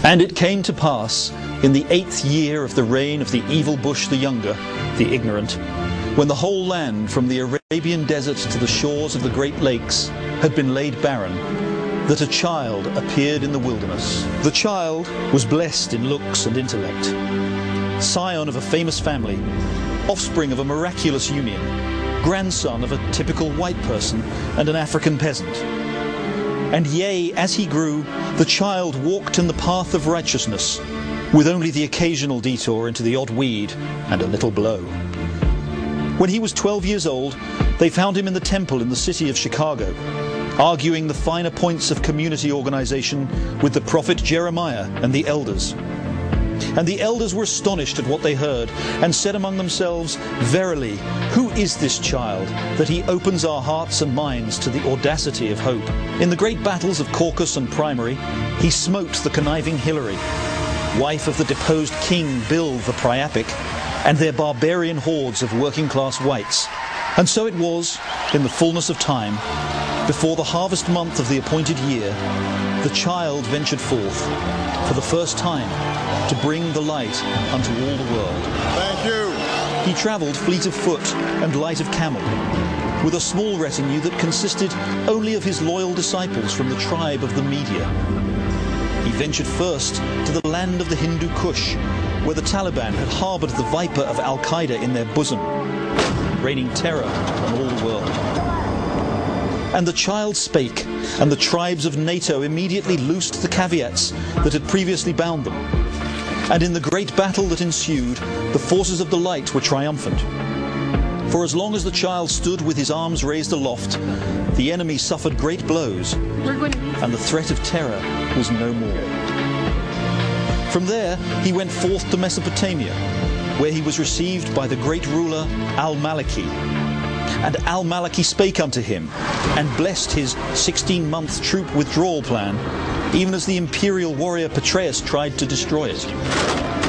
And it came to pass, in the 8th year of the reign of the evil Bush the Younger, the ignorant, when the whole land from the Arabian desert to the shores of the Great Lakes had been laid barren, that a child appeared in the wilderness. The child was blessed in looks and intellect, scion of a famous family, offspring of a miraculous union, grandson of a typical white person and an African peasant. And yea, as he grew, the child walked in the path of righteousness, with only the occasional detour into the odd weed and a little blow. When he was 12 years old, they found him in the temple in the city of Chicago, arguing the finer points of community organization with the prophet Jeremiah and the elders. And the elders were astonished at what they heard, and said among themselves, Verily, who is this child, that he opens our hearts and minds to the audacity of hope? In the great battles of Caucus and Primary, he smote the conniving Hillary, wife of the deposed King Bill the Priapic, and their barbarian hordes of working-class whites. And so it was, in the fullness of time, before the harvest month of the appointed year, the child ventured forth, for the first time, to bring the light unto all the world. Thank you. He travelled fleet of foot and light of camel, with a small retinue that consisted only of his loyal disciples from the tribe of the Media. He ventured first to the land of the Hindu Kush, where the Taliban had harboured the viper of Al-Qaeda in their bosom, raining terror on all the world. And the child spake, and the tribes of NATO immediately loosed the caveats that had previously bound them. And in the great battle that ensued, the forces of the light were triumphant. For as long as the child stood with his arms raised aloft, the enemy suffered great blows, and the threat of terror was no more. From there he went forth to Mesopotamia, where he was received by the great ruler Al-Maliki. And Al-Maliki spake unto him, and blessed his 16-month troop withdrawal plan, even as the imperial warrior Petreius tried to destroy it.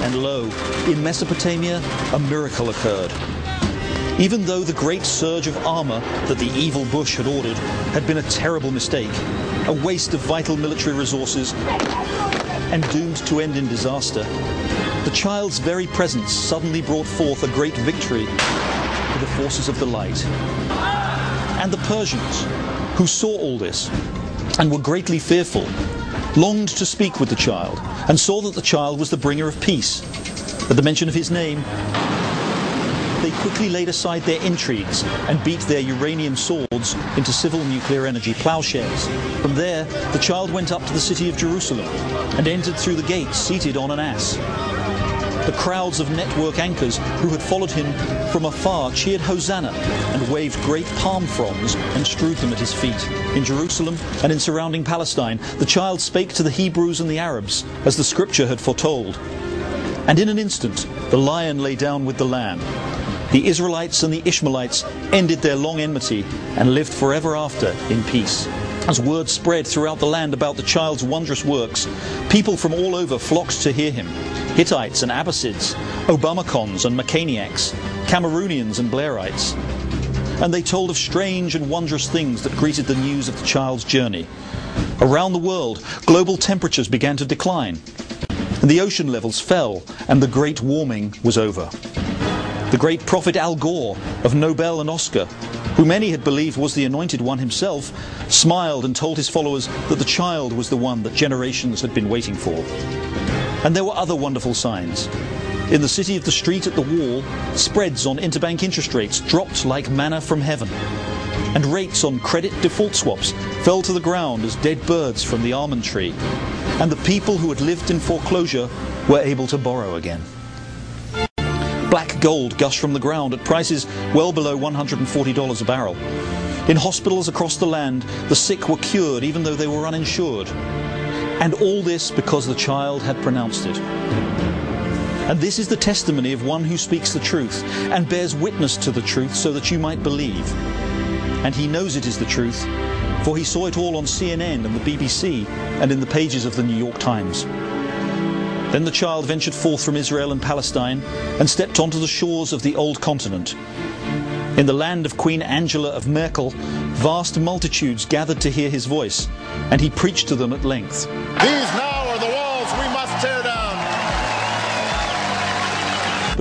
And lo, in Mesopotamia a miracle occurred. Even though the great surge of armour that the evil Bush had ordered had been a terrible mistake, a waste of vital military resources, and doomed to end in disaster, the child's very presence suddenly brought forth a great victory for the forces of the light. And the Persians, who saw all this and were greatly fearful, longed to speak with the child, and saw that the child was the bringer of peace. At the mention of his name, they quickly laid aside their intrigues and beat their uranium swords into civil nuclear energy plowshares. From there, the child went up to the city of Jerusalem and entered through the gates seated on an ass. The crowds of network anchors who had followed him from afar cheered Hosanna and waved great palm fronds and strewed them at his feet. In Jerusalem and in surrounding Palestine, the child spake to the Hebrews and the Arabs, as the scripture had foretold. And in an instant the lion lay down with the lamb. The Israelites and the Ishmaelites ended their long enmity and lived forever after in peace. As word spread throughout the land about the child's wondrous works, people from all over flocked to hear him. Hittites and Abbasids, Obamacons and Mechaniacs, Cameroonians and Blairites. And they told of strange and wondrous things that greeted the news of the child's journey. Around the world, global temperatures began to decline, and the ocean levels fell, and the great warming was over. The great prophet Al Gore of Nobel and Oscar, who many had believed was the anointed one himself, smiled and told his followers that the child was the one that generations had been waiting for. And there were other wonderful signs. In the city of the street at the wall, spreads on interbank interest rates dropped like manna from heaven, and rates on credit default swaps fell to the ground as dead birds from the almond tree, and the people who had lived in foreclosure were able to borrow again. Black gold gushed from the ground at prices well below $140 a barrel. In hospitals across the land, the sick were cured even though they were uninsured. And all this because the child had pronounced it. And this is the testimony of one who speaks the truth and bears witness to the truth so that you might believe. And he knows it is the truth, for he saw it all on CNN and the BBC and in the pages of the New York Times. Then the child ventured forth from Israel and Palestine and stepped onto the shores of the old continent. In the land of Queen Angela of Merkel, vast multitudes gathered to hear his voice, and he preached to them at length. These now are the walls we must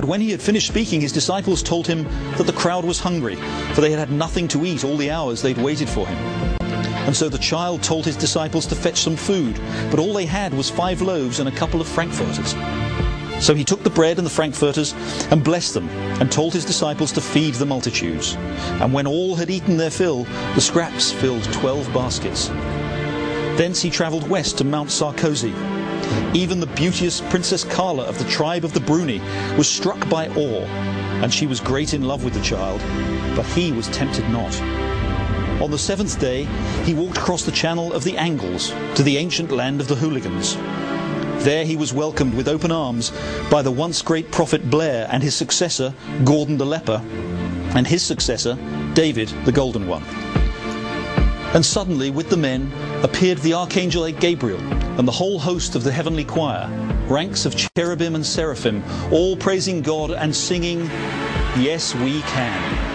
when he had finished speaking, his disciples told him that the crowd was hungry, for they had had nothing to eat all the hours they'd waited for him. And so the child told his disciples to fetch some food, but all they had was 5 loaves and a couple of frankfurters. So he took the bread and the frankfurters and blessed them, and told his disciples to feed the multitudes. And when all had eaten their fill, the scraps filled 12 baskets. Thence he travelled west to Mount Sarkozy. Even the beauteous Princess Carla of the tribe of the Bruni was struck by awe, and she was great in love with the child, but he was tempted not. On the 7th day he walked across the channel of the Angles to the ancient land of the Hooligans. There he was welcomed with open arms by the once great prophet Blair and his successor Gordon the Leper, and his successor David the Golden One. And suddenly with the men appeared the archangel Gabriel and the whole host of the heavenly choir, ranks of cherubim and seraphim, all praising God and singing, "Yes, we can."